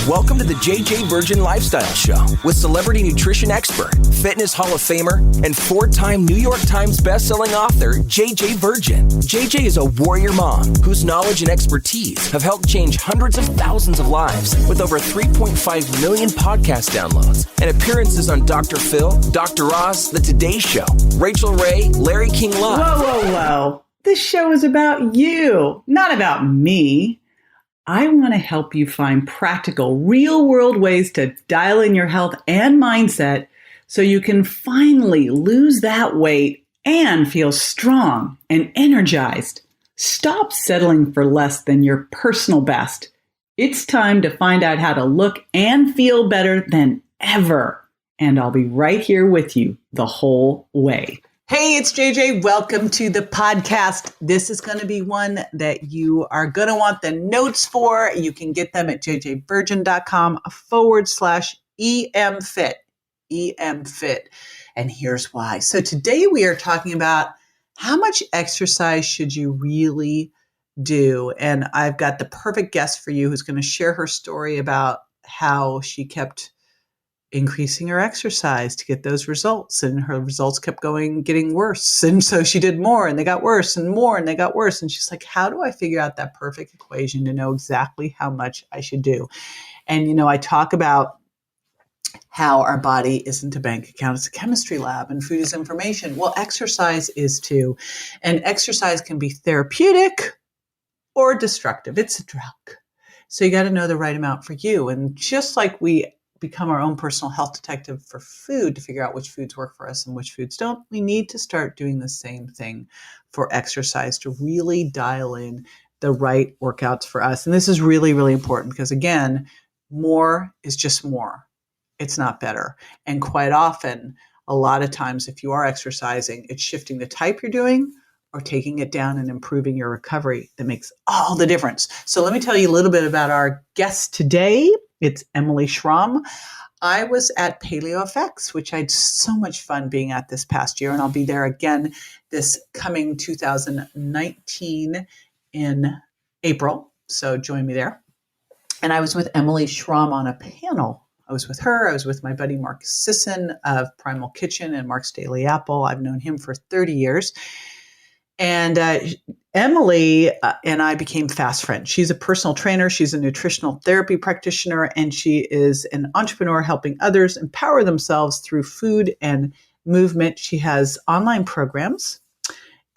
Welcome to the JJ Virgin Lifestyle Show with celebrity nutrition expert, fitness Hall of Famer, and 4-time New York Times bestselling author, JJ Virgin. JJ is a warrior mom whose knowledge and expertise have helped change hundreds of thousands of lives with over 3.5 million podcast downloads and appearances on Dr. Phil, Dr. Oz, The Today Show, Rachel Ray, Larry King Live. Whoa. This show is about you, not about me. I want to help you find practical, real-world ways to dial in your health and mindset so you can finally lose that weight and feel strong and energized. Stop settling for less than your personal best. It's time to find out how to look and feel better than ever. And I'll be right here with you the whole way. Hey, it's JJ. Welcome to the podcast. This is going to be one that you are going to want the notes for. You can get them at jjvirgin.com/EMFit. EMFit. And here's why. So today we are talking about how much exercise should you really do? And I've got the perfect guest for you who's going to share her story about how she kept increasing her exercise to get those results, and her results kept getting worse. And so she did more and they got worse and more and they got worse. And she's like, how do I figure out that perfect equation to know exactly how much I should do? And, I talk about how our body isn't a bank account, it's a chemistry lab, and food is information. Well, exercise is too. And exercise can be therapeutic or destructive. It's a drug. So you got to know the right amount for you. And just like we become our own personal health detective for food to figure out which foods work for us and which foods don't, we need to start doing the same thing for exercise to really dial in the right workouts for us. And this is really, really important because, again, more is just more. It's not better. And quite often, a lot of times, if you are exercising, it's shifting the type you're doing or taking it down and improving your recovery that makes all the difference. So let me tell you a little bit about our guest today. It's Emily Schromm. I was at PaleoFX, which I had so much fun being at this past year, and I'll be there again this coming 2019 in April. So join me there. And I was with Emily Schromm on a panel. I was with her. I was with my buddy Mark Sisson of Primal Kitchen and Mark's Daily Apple. I've known him for 30 years. And Emily and I became fast friends. She's a personal trainer. She's a nutritional therapy practitioner, and she is an entrepreneur helping others empower themselves through food and movement. She has online programs,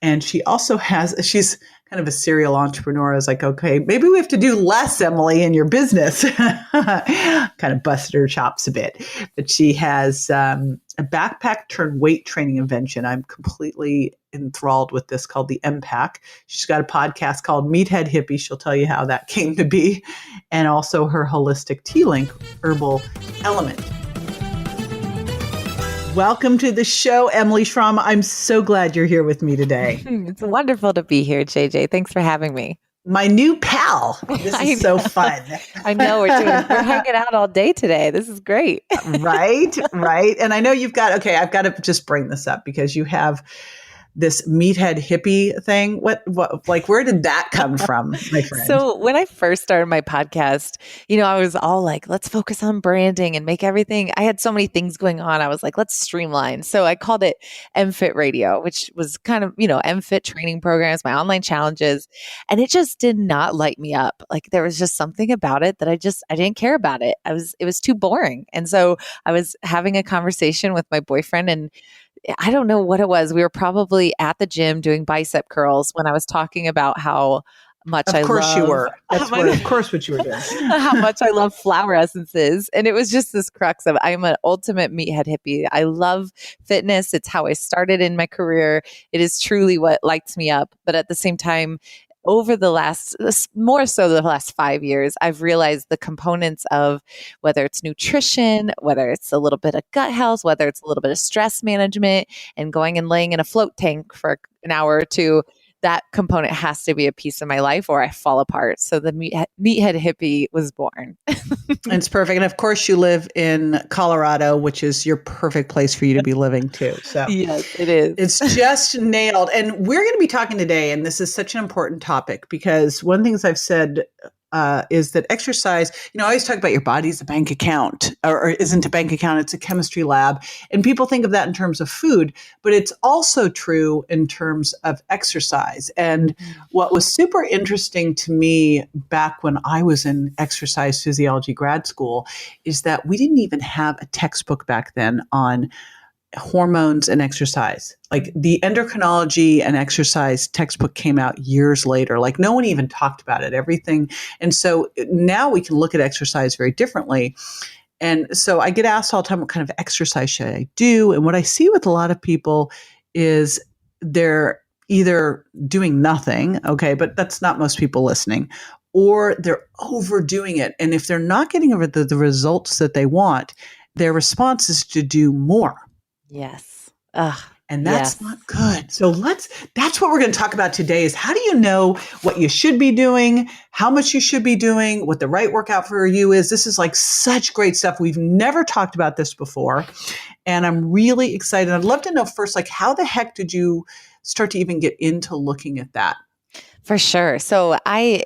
and she's kind of a serial entrepreneur. I was like, okay, maybe we have to do less, Emily, in your business. Kind of busted her chops a bit. But she has a backpack turned weight training invention. I'm completely enthralled with this, called the MPAC. She's got a podcast called Meathead Hippie. She'll tell you how that came to be. And also her holistic T-Link herbal element. Welcome to the show, Emily Schromm. I'm so glad you're here with me today. It's wonderful to be here, JJ. Thanks for having me. My new pal. This is so fun. I know we're hanging out all day today. This is great. Right. And I know I've got to just bring this up because you have this Meathead Hippie thing. What, where did that come from, my friend? So when I first started my podcast, I was all like, let's focus on branding and make everything. I had so many things going on. I was like, let's streamline. So I called it MFit Radio, which was kind of, MFit training programs, my online challenges. And it just did not light me up. Like there was just something about it that I didn't care about it. It was too boring. And so I was having a conversation with my boyfriend, and I don't know what it was. We were probably at the gym doing bicep curls when I was talking about how much I love. Of course you were. That's of course what you were doing. How much I love flower essences. And it was just this crux of, I'm an ultimate meathead hippie. I love fitness. It's how I started in my career. It is truly what lights me up. But at the same time, more so the last 5 years, I've realized the components of whether it's nutrition, whether it's a little bit of gut health, whether it's a little bit of stress management, and going and laying in a float tank for an hour or two, that component has to be a piece of my life or I fall apart. So the Meathead Hippie was born. It's perfect. And of course you live in Colorado, which is your perfect place for you to be living too. So yes, it is. It's just nailed. And we're going to be talking today, and this is such an important topic because one of the things I've said is that exercise, I always talk about your body's a bank account, or isn't a bank account, it's a chemistry lab. And people think of that in terms of food, but it's also true in terms of exercise. And what was super interesting to me back when I was in exercise physiology grad school is that we didn't even have a textbook back then on hormones and exercise. Like the endocrinology and exercise textbook came out years later. Like no one even talked about it, everything. And so now we can look at exercise very differently. And so I get asked all the time, what kind of exercise should I do? And what I see with a lot of people is they're either doing nothing, okay, but that's not most people listening, or they're overdoing it. And if they're not getting the results that they want, their response is to do more. Yes. Ugh. And that's not good. So that's what we're going to talk about today is how do you know what you should be doing, how much you should be doing, what the right workout for you is. This is like such great stuff. We've never talked about this before. And I'm really excited. I'd love to know first, like how the heck did you start to even get into looking at that? For sure. So I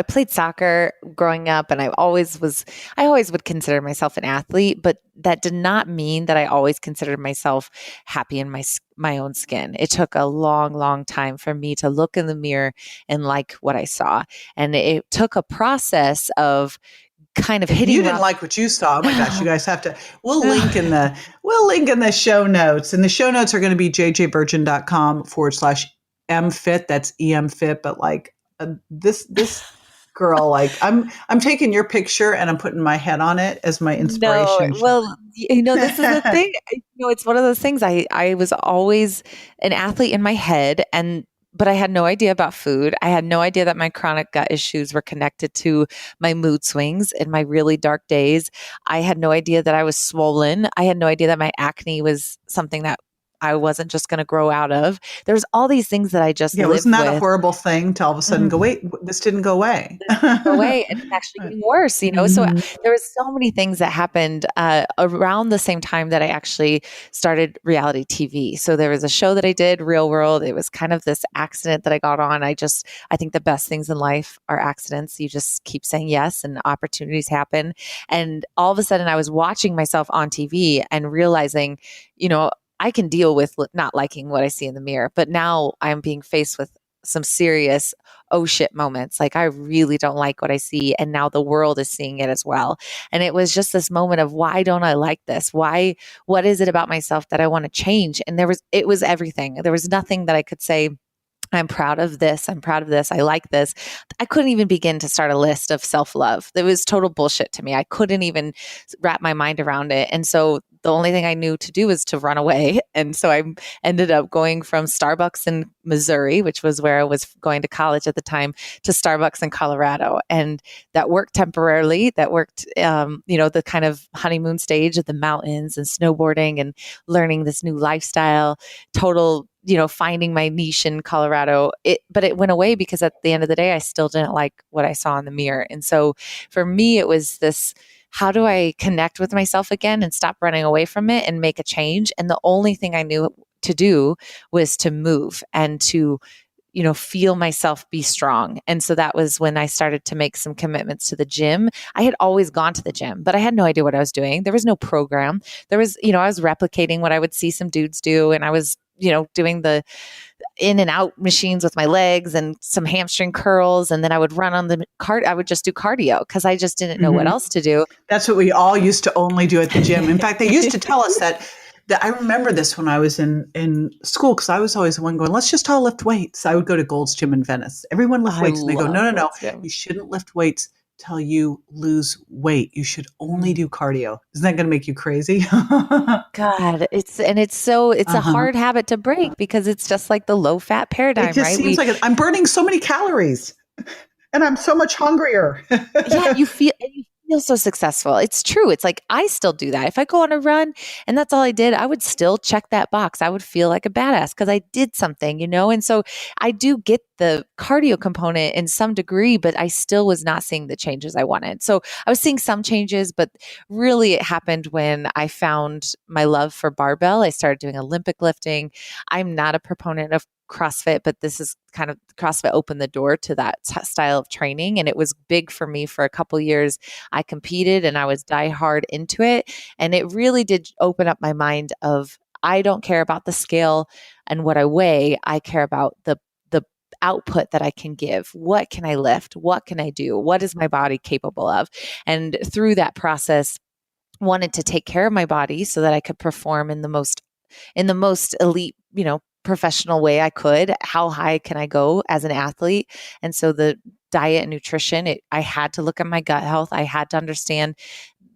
played soccer growing up and I always would consider myself an athlete, but that did not mean that I always considered myself happy in my own skin. It took a long, long time for me to look in the mirror and like what I saw. And it took a process of kind of hitting. You didn't like what you saw. Oh my gosh, you guys have to, we'll link in the show notes. And the show notes are going to be jjvirgin.com/MFit. That's EMFit. But like this girl, like I'm taking your picture and I'm putting my head on it as my inspiration. No, well, this is the thing. It's one of those things. I was always an athlete in my head, but I had no idea about food. I had no idea that my chronic gut issues were connected to my mood swings and my really dark days. I had no idea that I was swollen. I had no idea that my acne was something that I wasn't just going to grow out of. There's all these things that I just lived wasn't that with. A horrible thing to all of a sudden go, wait, this didn't go away. Go away, and it's actually getting worse, So there was so many things that happened around the same time that I actually started reality TV. So there was a show that I did, Real World. It was kind of this accident that I got on. I think the best things in life are accidents. You just keep saying yes and opportunities happen. And all of a sudden I was watching myself on TV and realizing, I can deal with not liking what I see in the mirror, but now I'm being faced with some serious, oh shit moments. Like I really don't like what I see. And now the world is seeing it as well. And it was just this moment of why don't I like this? What is it about myself that I want to change? And it was everything. There was nothing that I could say, I'm proud of this. I'm proud of this. I like this. I couldn't even begin to start a list of self-love. It was total bullshit to me. I couldn't even wrap my mind around it. And so the only thing I knew to do was to run away. And so I ended up going from Starbucks in Missouri, which was where I was going to college at the time, to Starbucks in Colorado. And that worked temporarily. That worked, the kind of honeymoon stage of the mountains and snowboarding and learning this new lifestyle, total finding my niche in Colorado. But it went away because at the end of the day, I still didn't like what I saw in the mirror. And so for me, it was this, how do I connect with myself again and stop running away from it and make a change? And the only thing I knew to do was to move and to feel myself be strong. And so that was when I started to make some commitments to the gym. I had always gone to the gym, but I had no idea what I was doing. There was no program. There was, I was replicating what I would see some dudes do. And I was, doing the in and out machines with my legs and some hamstring curls. And then I would run on the I would just do cardio because I just didn't know what else to do. That's what we all used to only do at the gym. In fact, they used to tell us that I remember this when I was in school, because I was always the one going, let's just all lift weights. I would go to Gold's Gym in Venice. Everyone lift weights. And they go, no. You shouldn't lift weights till you lose weight. You should only do cardio. Isn't that going to make you crazy? God, it's a hard habit to break because it's just like the low fat paradigm, it just right? Seems like I'm burning so many calories and I'm so much hungrier. Yeah, you feel so successful. It's true. It's like, I still do that. If I go on a run and that's all I did, I would still check that box. I would feel like a badass because I did something, And so I do get the cardio component in some degree, but I still was not seeing the changes I wanted. So I was seeing some changes, but really it happened when I found my love for barbell. I started doing Olympic lifting. I'm not a proponent of CrossFit, but this is kind of CrossFit opened the door to that style of training. And it was big for me for a couple years. I competed and I was die hard into it. And it really did open up my mind of, I don't care about the scale and what I weigh. I care about the output that I can give. What can I lift? What can I do? What is my body capable of? And through that process, wanted to take care of my body so that I could perform in the most elite, professional way I could. How high can I go as an athlete? And so the diet and nutrition, I had to look at my gut health. I had to understand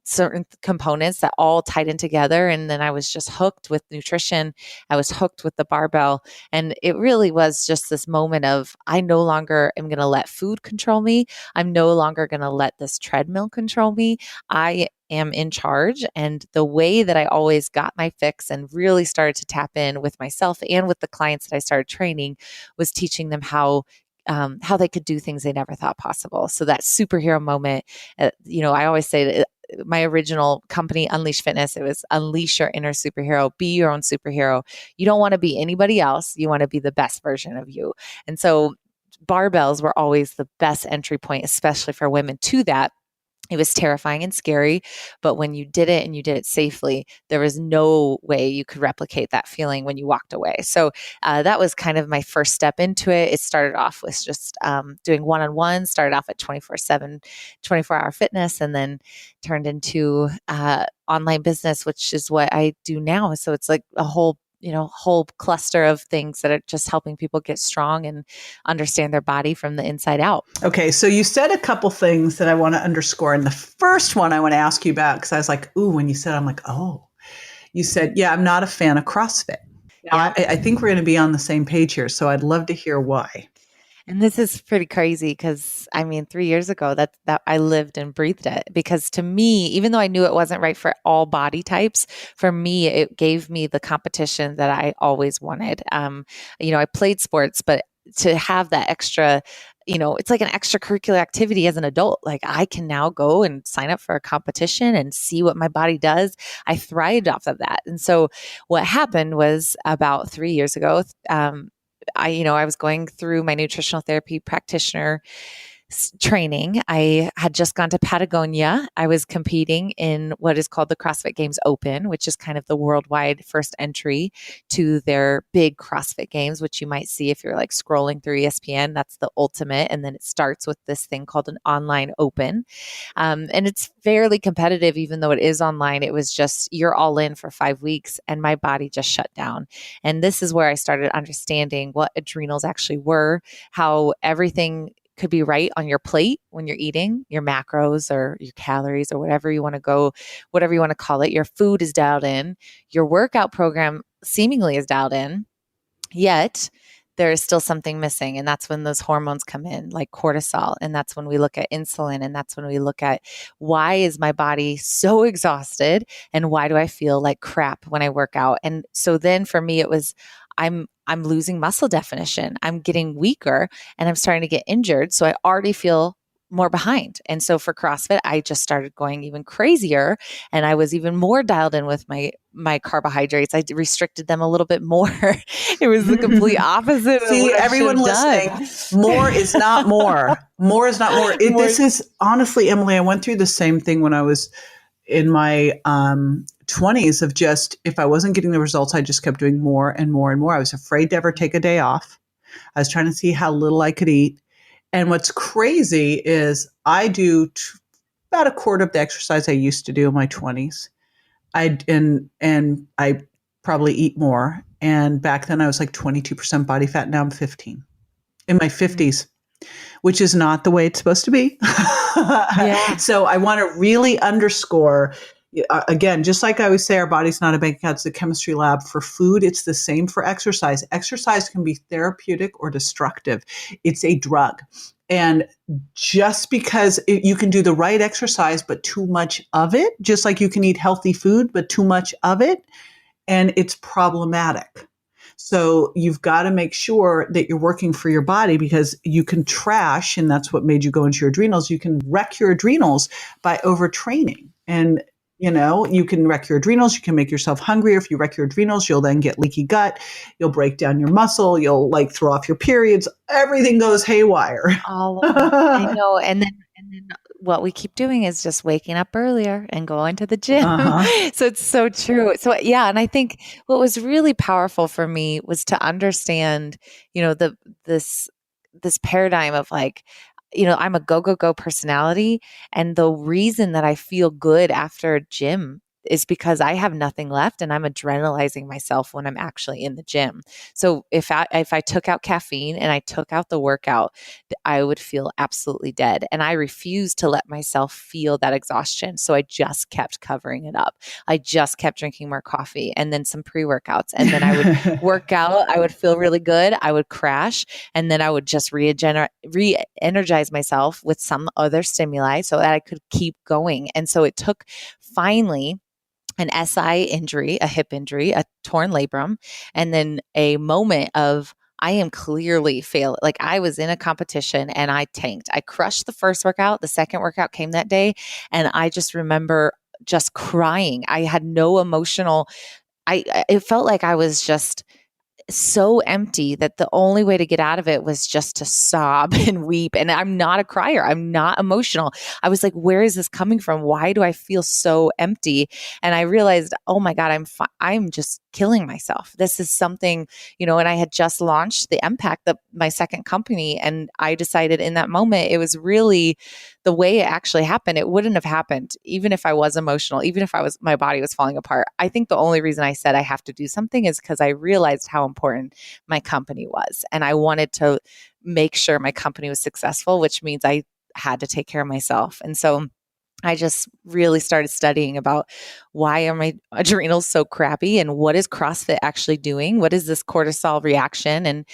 certain components that all tied in together. And then I was just hooked with nutrition. I was hooked with the barbell. And it really was just this moment of, I no longer am going to let food control me. I'm no longer going to let this treadmill control me. I am in charge. And the way that I always got my fix and really started to tap in with myself and with the clients that I started training was teaching them how they could do things they never thought possible. So that superhero moment, I always say that my original company, Unleash Fitness, it was unleash your inner superhero, be your own superhero. You don't want to be anybody else. You want to be the best version of you. And so barbells were always the best entry point, especially for women to that. It was terrifying and scary, but when you did it and you did it safely, there was no way you could replicate that feeling when you walked away. So that was kind of my first step into it. It started off with just doing one-on-one, started off at 24/7, 24-hour fitness, and then turned into online business, which is what I do now. So it's like a whole cluster of things that are just helping people get strong and understand their body from the inside out. Okay. So you said a couple things that I want to underscore. And the first one I want to ask you about, because I was like, ooh, when you said, I'm like, oh, you said, yeah, I'm not a fan of CrossFit. Now, I think we're going to be on the same page here. So I'd love to hear why. And this is pretty crazy because 3 years ago that I lived and breathed it, because to me, even though I knew it wasn't right for all body types, for me, it gave me the competition that I always wanted. I played sports, but to have that extra, it's like an extracurricular activity as an adult. Like I can now go and sign up for a competition and see what my body does. I thrived off of that. And so what happened was about 3 years ago, I was going through my nutritional therapy practitioner training. I had just gone to Patagonia. I was competing in what is called the CrossFit Games Open, which is kind of the worldwide first entry to their big CrossFit Games, which you might see if you're like scrolling through ESPN. That's the ultimate. And then it starts with this thing called an online open. And it's fairly competitive, even though it is online. It was just, you're all in for 5 weeks and my body just shut down. And this is where I started understanding what adrenals actually were, how everything could be right on your plate when you're eating, your macros or your calories or whatever you want to call it. Your food is dialed in, your workout program seemingly is dialed in, yet there is still something missing. And that's when those hormones come in, like cortisol. And that's when we look at insulin. And that's when we look at, why is my body so exhausted? And why do I feel like crap when I work out? And so then for me, it was, I'm losing muscle definition. I'm getting weaker and I'm starting to get injured. So I already feel more behind. And so for CrossFit, I just started going even crazier and I was even more dialed in with my carbohydrates. I restricted them a little bit more. It was the complete opposite. See, everyone listening, more is not more. More is not more. This is honestly, Emily, I went through the same thing when I was in my 20s of just, if I wasn't getting the results, I just kept doing more and more and more. I was afraid to ever take a day off. I was trying to see how little I could eat. And what's crazy is I do about a quarter of the exercise I used to do in my 20s. And I probably eat more. And back then I was like 22% body fat. Now I'm 15 in my 50s, which is not the way it's supposed to be. Yeah. So I want to really underscore, again, just like I always say, our body's not a bank account, it's a chemistry lab. For food, it's the same for exercise. Exercise can be therapeutic or destructive. It's a drug. And just because you can do the right exercise, but too much of it, just like you can eat healthy food, but too much of it, and it's problematic. So you've got to make sure that you're working for your body, because you can trash, and that's what made you go into your adrenals. You can wreck your adrenals by overtraining. And You can wreck your adrenals. You can make yourself hungrier. If you wreck your adrenals, you'll then get leaky gut. You'll break down your muscle. You'll like throw off your periods. Everything goes haywire. All of it. I know. And then what we keep doing is just waking up earlier and going to the gym. Uh-huh. So it's so true. So yeah, and I think what was really powerful for me was to understand, this paradigm of like, I'm a go, go, go personality. And the reason that I feel good after a gym is because I have nothing left and I'm adrenalizing myself when I'm actually in the gym. So if I took out caffeine and I took out the workout, I would feel absolutely dead. And I refused to let myself feel that exhaustion. So I just kept covering it up. I just kept drinking more coffee and then some pre-workouts. And then I would work out. I would feel really good. I would crash. And then I would just re-energize myself with some other stimuli so that I could keep going. And so it took finally an SI injury, a hip injury, a torn labrum, and then a moment of I am clearly failing. Like I was in a competition and I tanked. I crushed the first workout. The second workout came that day. And I just remember just crying. I had no emotional, it felt like I was just so empty that the only way to get out of it was just to sob and weep. And I'm not a crier. I'm not emotional. I was like, where is this coming from? Why do I feel so empty? And I realized, oh my God, I'm just killing myself. This is something, and I had just launched the Impact, my second company. And I decided in that moment, it was really the way it actually happened. It wouldn't have happened even if I was emotional, even if my body was falling apart. I think the only reason I said I have to do something is because I realized how important my company was. And I wanted to make sure my company was successful, which means I had to take care of myself. And so I just really started studying about why are my adrenals so crappy and what is CrossFit actually doing? What is this cortisol reaction? And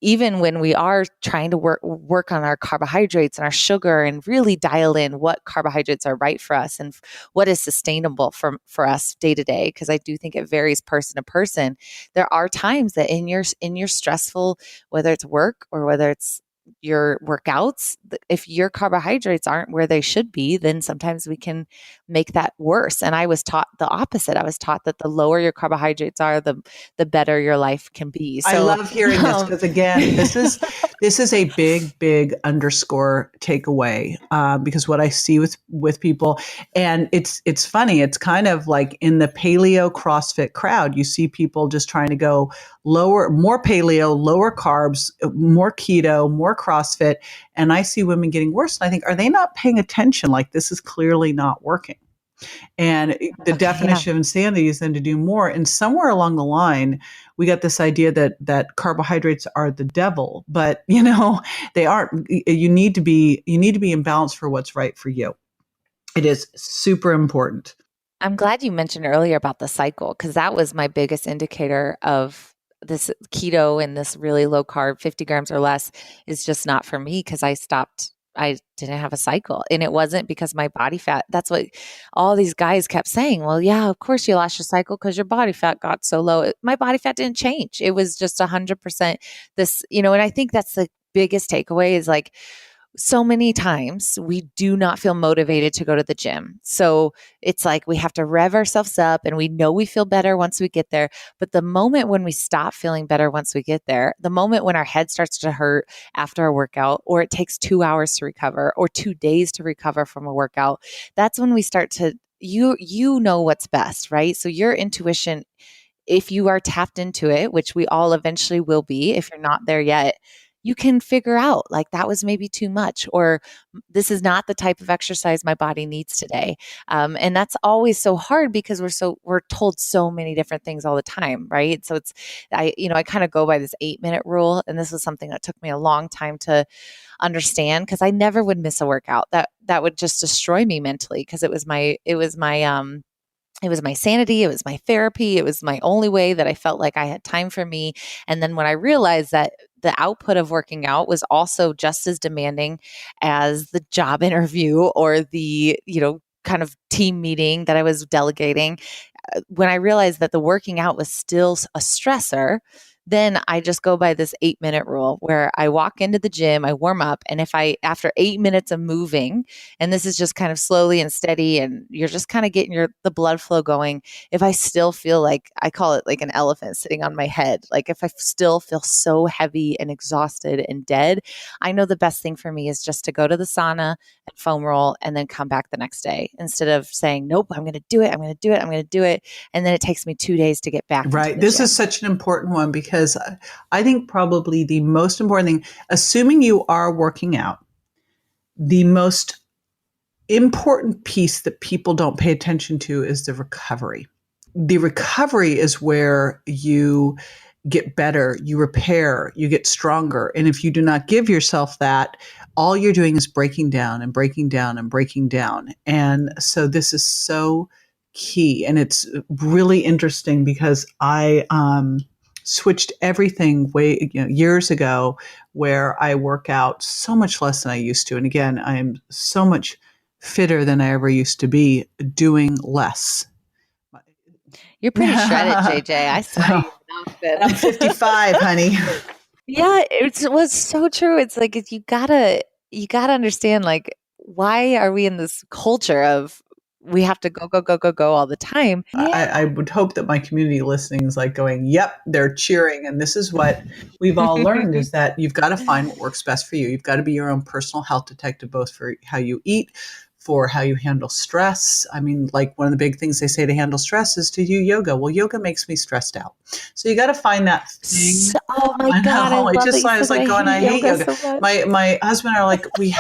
even when we are trying to work on our carbohydrates and our sugar and really dial in what carbohydrates are right for us and what is sustainable for us day to day, because I do think it varies person to person. There are times that in your stressful, whether it's work or whether it's your workouts, if your carbohydrates aren't where they should be, then sometimes we can make that worse. And I was taught the opposite. I was taught that the lower your carbohydrates are, the better your life can be. So I love hearing this because again, this is a big underscore takeaway because what I see with people, and it's funny. It's kind of like in the paleo CrossFit crowd, you see people just trying to go lower, more paleo, lower carbs, more keto, more CrossFit. And I see women getting worse. And I think, are they not paying attention? Like this is clearly not working. And the definition of insanity is then to do more. And somewhere along the line, we got this idea that carbohydrates are the devil, but they aren't. You need to be in balance for what's right for you. It is super important. I'm glad you mentioned earlier about the cycle, because that was my biggest indicator of this keto and this really low carb, 50 grams or less is just not for me, because I didn't have a cycle. And it wasn't because my body fat, that's what all these guys kept saying. Well, yeah, of course you lost your cycle because your body fat got so low. My body fat didn't change. It was just 100% this, and I think that's the biggest takeaway is like, so many times we do not feel motivated to go to the gym. So it's like we have to rev ourselves up and we know we feel better once we get there. But the moment when we stop feeling better once we get there, the moment when our head starts to hurt after a workout, or it takes 2 hours to recover or 2 days to recover from a workout, that's when we start to, you know what's best, right? So your intuition, if you are tapped into it, which we all eventually will be, if you're not there yet, you can figure out like that was maybe too much, or this is not the type of exercise my body needs today. And that's always so hard because we're told so many different things all the time, right? So I kind of go by this 8-minute rule. And this is something that took me a long time to understand, because I never would miss a workout. That would just destroy me mentally, because it was my sanity. It was my therapy. It was my only way that I felt like I had time for me. And then when I realized that the output of working out was also just as demanding as the job interview or the, kind of team meeting that I was delegating, when I realized that the working out was still a stressor, then I just go by this 8-minute rule where I walk into the gym, I warm up. And if after 8 minutes of moving, and this is just kind of slowly and steady, and you're just kind of getting the blood flow going. If I still feel like, I call it like an elephant sitting on my head, like if I still feel so heavy and exhausted and dead, I know the best thing for me is just to go to the sauna and foam roll and then come back the next day instead of saying, nope, I'm going to do it. I'm going to do it. I'm going to do it. And then it takes me 2 days to get back. Right. This is such an important one because I think probably the most important thing, assuming you are working out, the most important piece that people don't pay attention to is the recovery. The recovery is where you get better, you repair, you get stronger. And if you do not give yourself that, all you're doing is breaking down and breaking down and breaking down. And so this is so key. And it's really interesting because I switched everything years ago where I work out so much less than I used to. And again, I am so much fitter than I ever used to be doing less. You're pretty shredded, JJ. I saw you. I'm 55, honey. Yeah, it was so true. It's like you gotta understand, like, why are we in this culture of we have to go all the time? Yeah. I would hope that my community listening is like going, yep, they're cheering. And this is what we've all learned is that you've got to find what works best for you. You've got to be your own personal health detective, both for how you eat, for how you handle stress. I mean, like one of the big things they say to handle stress is to do yoga. Well, yoga makes me stressed out. So you got to find that thing. Oh my God. I was like going, I hate yoga. So my husband and I are like, we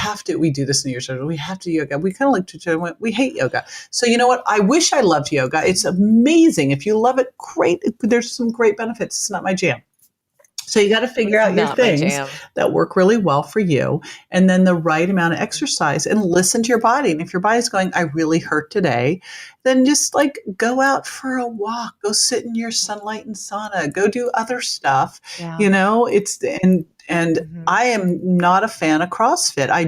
do this in New Year's. We have to do yoga. We kind of looked at each other and went, we hate yoga. So you know what? I wish I loved yoga. It's amazing. If you love it, great. There's some great benefits. It's not my jam. So you got to figure out your things that work really well for you, and then the right amount of exercise, and listen to your body. And if your body's going, I really hurt today, then just like go out for a walk, go sit in your sunlight and sauna, go do other stuff. Yeah. You know, I am not a fan of CrossFit. I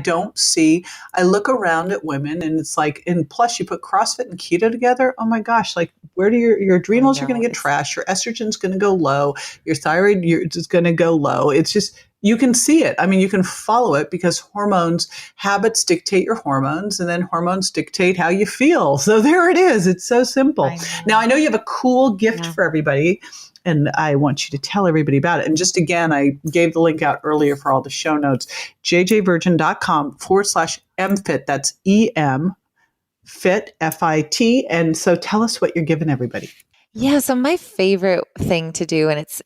look around at women and it's like, and plus you put CrossFit and keto together. Oh my gosh, like where do your adrenals are going to get trashed? Your estrogen's going to go low. Your thyroid is going to go low. It's just, you can see it. I mean, you can follow it because habits dictate your hormones, and then hormones dictate how you feel. So there it is. It's so simple. Now I know you have a cool gift for everybody, and I want you to tell everybody about it. And just again, I gave the link out earlier for all the show notes, jjvirgin.com/MFit. That's EM Fit, FIT. And so tell us what you're giving everybody. Yeah. So my favorite thing to do, and it's,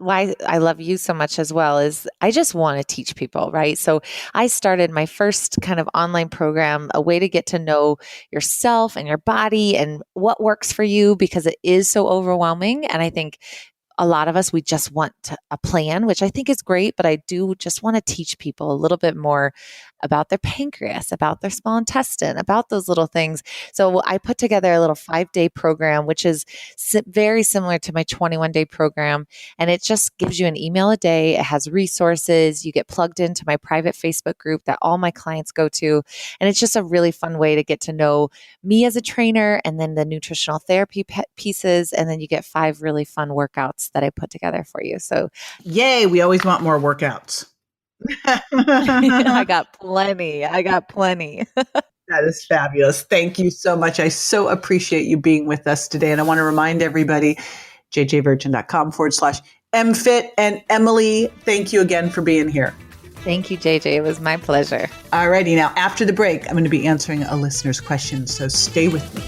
why I love you so much as well, is I just want to teach people, right? So I started my first kind of online program, a way to get to know yourself and your body and what works for you, because it is so overwhelming. And I think a lot of us, we just want a plan, which I think is great, but I do just want to teach people a little bit more about their pancreas, about their small intestine, about those little things. So I put together a little 5-day program, which is very similar to my 21-day program. And it just gives you an email a day. It has resources. You get plugged into my private Facebook group that all my clients go to. And it's just a really fun way to get to know me as a trainer, and then the nutritional therapy pieces. And then you get 5 really fun workouts that I put together for you. So yay, we always want more workouts. I got plenty. That is fabulous. Thank you so much. I so appreciate you being with us today. And I want to remind everybody, jjvirgin.com/MFit. And Emily, thank you again for being here. Thank you, JJ. It was my pleasure. All righty. Now, after the break, I'm going to be answering a listener's question. So stay with me.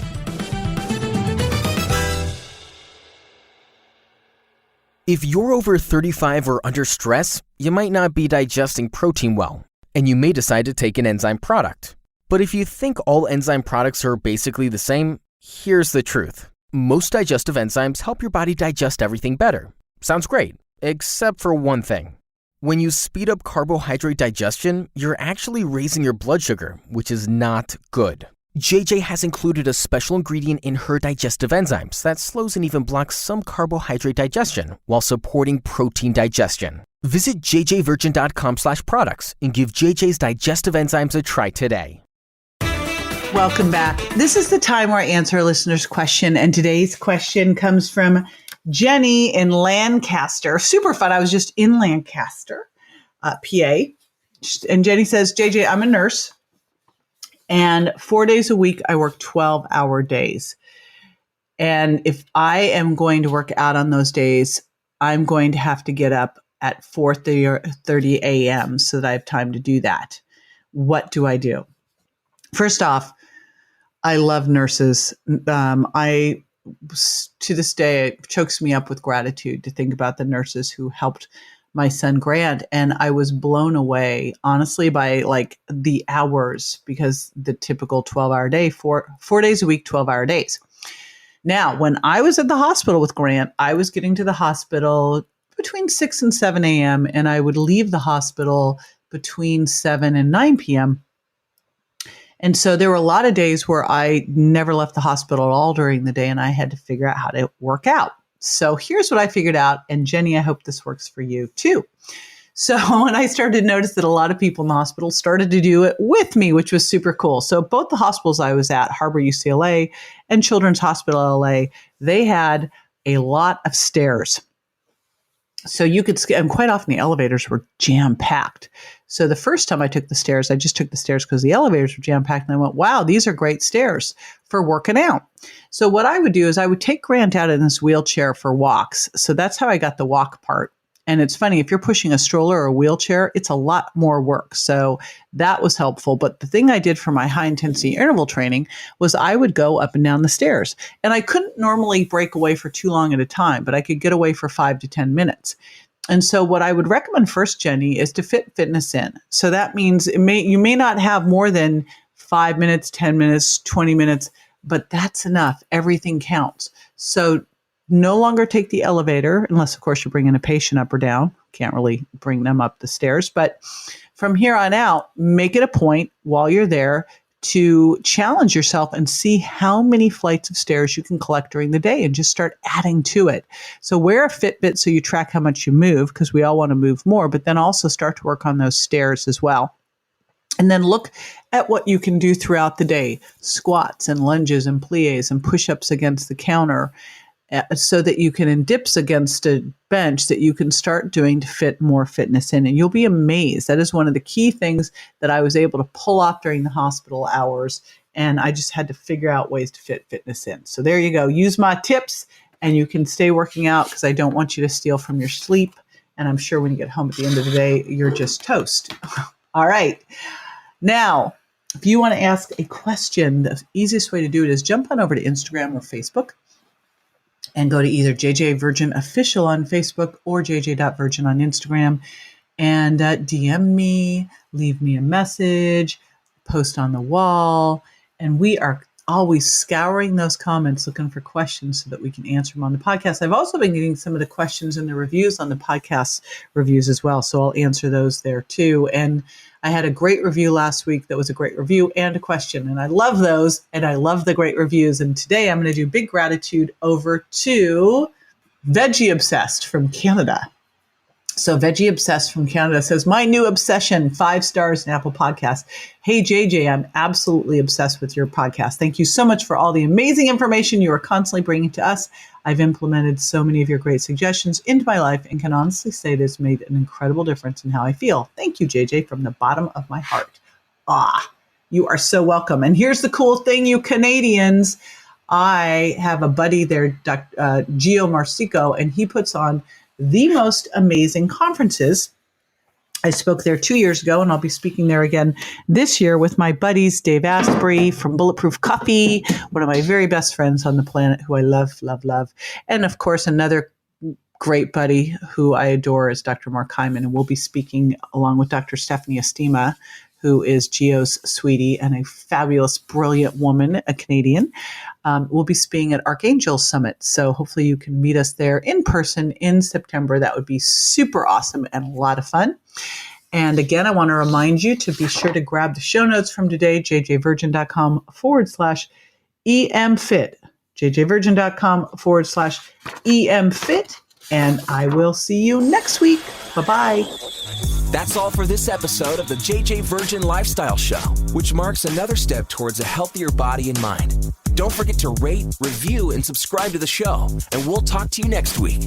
If you're over 35 or under stress, you might not be digesting protein well, and you may decide to take an enzyme product. But if you think all enzyme products are basically the same, here's the truth. Most digestive enzymes help your body digest everything better. Sounds great, except for one thing. When you speed up carbohydrate digestion, you're actually raising your blood sugar, which is not good. JJ has included a special ingredient in her digestive enzymes that slows and even blocks some carbohydrate digestion while supporting protein digestion. Visit jjvirgin.com/products and give JJ's digestive enzymes a try today. Welcome back. This is the time where I answer a listener's question. And today's question comes from Jenny in Lancaster. Super fun. I was just in Lancaster, PA. And Jenny says, JJ, I'm a nurse. And 4 days a week, I work 12-hour days. And if I am going to work out on those days, I'm going to have to get up at 4:30 a.m. so that I have time to do that. What do I do? First off, I love nurses. To this day, it chokes me up with gratitude to think about the nurses who helped my son Grant. And I was blown away, honestly, by like the hours, because the typical 12-hour day, four days a week, 12-hour days. Now, when I was at the hospital with Grant, I was getting to the hospital between 6 and 7 a.m. and I would leave the hospital between 7 and 9 p.m. And so there were a lot of days where I never left the hospital at all during the day, and I had to figure out how to work out. So here's what I figured out. And Jenny, I hope this works for you too. So when I started to notice that a lot of people in the hospital started to do it with me, which was super cool. So both the hospitals I was at, Harbor UCLA and Children's Hospital LA, they had a lot of stairs. So you could, and quite often the elevators were jam-packed. So the first time I took the stairs, I just took the stairs because the elevators were jam-packed. And I went, wow, these are great stairs for working out. So what I would do is I would take Grant out in this wheelchair for walks. So that's how I got the walk part. And it's funny, if you're pushing a stroller or a wheelchair, it's a lot more work. So that was helpful. But the thing I did for my high intensity interval training was I would go up and down the stairs. And I couldn't normally break away for too long at a time, but I could get away for 5 to 10 minutes. And so what I would recommend first, Jenny, is to fit fitness in. So that means you may not have more than 5 minutes, 10 minutes, 20 minutes, but that's enough. Everything counts. So no longer take the elevator, unless, of course, you're bringing a patient up or down. Can't really bring them up the stairs. But from here on out, make it a point while you're there to challenge yourself and see how many flights of stairs you can collect during the day and just start adding to it. So wear a Fitbit so you track how much you move, because we all want to move more, but then also start to work on those stairs as well. And then look at what you can do throughout the day, squats and lunges and plies and push-ups against the counter, so that you can, in dips against a bench, that you can start doing to fit more fitness in. And you'll be amazed. That is one of the key things that I was able to pull off during the hospital hours. And I just had to figure out ways to fit fitness in. So there you go. Use my tips and you can stay working out, because I don't want you to steal from your sleep. And I'm sure when you get home at the end of the day, you're just toast. All right. Now, if you want to ask a question, the easiest way to do it is jump on over to Instagram or Facebook and go to either JJ Virgin Official on Facebook or JJ.Virgin on Instagram and DM me, leave me a message, post on the wall. And we are always scouring those comments, looking for questions so that we can answer them on the podcast. I've also been getting some of the questions in the reviews on the podcast reviews as well. So I'll answer those there too. And I had a great review last week that was a great review and a question. And I love those. And I love the great reviews. And today I'm going to do big gratitude over to Veggie Obsessed from Canada. So Veggie Obsessed from Canada says, my new obsession, 5 stars in Apple Podcasts. Hey, JJ, I'm absolutely obsessed with your podcast. Thank you so much for all the amazing information you are constantly bringing to us. I've implemented so many of your great suggestions into my life and can honestly say it has made an incredible difference in how I feel. Thank you, JJ, from the bottom of my heart. You are so welcome. And here's the cool thing, you Canadians. I have a buddy there, Gio Marcico, and he puts on the most amazing conferences. I spoke there 2 years ago, and I'll be speaking there again this year with my buddies, Dave Asprey from Bulletproof Coffee, one of my very best friends on the planet who I love, love, love. And of course, another great buddy who I adore is Dr. Mark Hyman, and we'll be speaking along with Dr. Stephanie Estima, who is Gio's sweetie and a fabulous, brilliant woman, a Canadian. We'll be speaking at Archangel Summit. So hopefully you can meet us there in person in September. That would be super awesome and a lot of fun. And again, I want to remind you to be sure to grab the show notes from today, jjvirgin.com/EMFit, jjvirgin.com/EMFit. And I will see you next week. Bye-bye. That's all for this episode of the JJ Virgin Lifestyle Show, which marks another step towards a healthier body and mind. Don't Don't forget to rate, review, and subscribe to the show, and we'll talk to you next week.